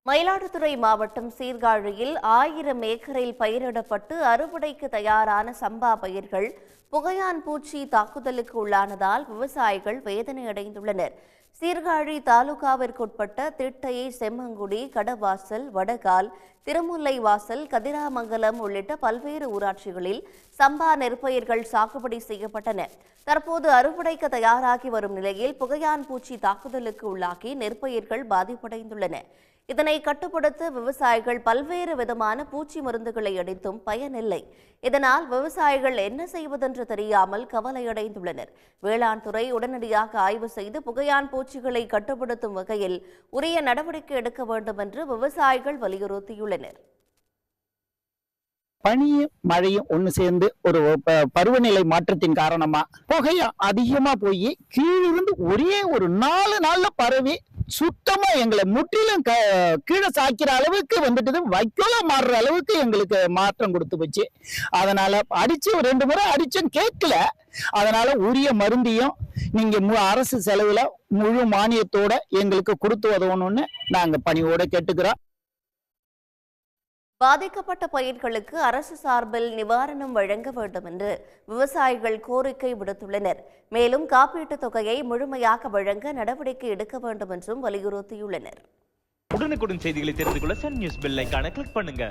மயிலாடுதுறை மாவட்டம் சீர்காழியில் 1000 ஏக்கரில் பயிரிடப்பட்டு அறுவடைக்கு தயாரான சம்பா பயிர்கள் புகையான் பூச்சி தாக்குதலுக்கு உள்ளானதால் விவசாயிகள் வேதனையடைந்துள்ளனர். சீர்காழி தாலுகாவிற்குட்பட்ட திட்டை, செம்மங்குடி, கடவாசல், வடகால், திருமுல்லைவாசல், கதிராமங்கலம் உள்ளிட்ட பல்வேறு ஊராட்சிகளில் சம்பா நெற்பயிர்கள் சாகுபடி செய்யப்பட்டன. தற்போது அறுவடைக்கு தயாராகி வரும் நிலையில் புகையான் பூச்சி தாக்குதலுக்கு உள்ளாகி நெற்பயிர்கள் பாதிப்படைந்துள்ளன. இதனை கட்டுப்படுத்த விவசாயிகள் பல்வேறு விதமான பூச்சி மருந்துகளை அடித்தும் பயனில்லை. இதனால் விவசாயிகள் என்ன செய்வதென்று தெரியாமல் கவலையடைந்துள்ளனர். வேளாண் துறை உடனடியாக ஆய்வு செய்து புகையான் பூச்சிகளை கட்டுப்படுத்தும் வகையில் உரிய நடவடிக்கை எடுக்க வேண்டும் என்று விவசாயிகள் வலியுறுத்தியுள்ளனர். பனியும் மழையும் ஒண்ணு சேர்ந்து ஒரு பருவநிலை மாற்றத்தின் காரணமா புகையா அதிகமா போய் கீழிருந்து ஒரே ஒரு 4 நாள்ல பரவி சுத்தமா எங்களை முற்றிலும் கீழே சாய்க்கிற அளவுக்கு வந்துட்டு வைக்கோல மாறுற அளவுக்கு எங்களுக்கு மாற்றம் கொடுத்து போச்சு. அதனால அடிச்சு 2 முறை அடிச்சும் கேட்கல. அதனால உரிய மருந்தையும் நீங்க அரசு செலவுல முழு மானியத்தோட எங்களுக்கு கொடுத்து உதவணும்னு நாங்க பணியோட கேட்டுக்கிறோம். பாதிக்கப்பட்ட பயிர்களுக்கு அரசு சார்பில் நிவாரணம் வழங்க வேண்டும் என்று விவசாயிகள் கோரிக்கை விடுத்துள்ளனர். மேலும் காப்பீட்டுத் தொகையை முழுமையாக வழங்க நடவடிக்கை எடுக்க வேண்டும் என்றும் வலியுறுத்தியுள்ளனர். உடனுக்குடன் செய்திகளை தெரிந்து கொள்ள சன் நியூஸ் பெல் ஐகானை கிளிக் பண்ணுங்க.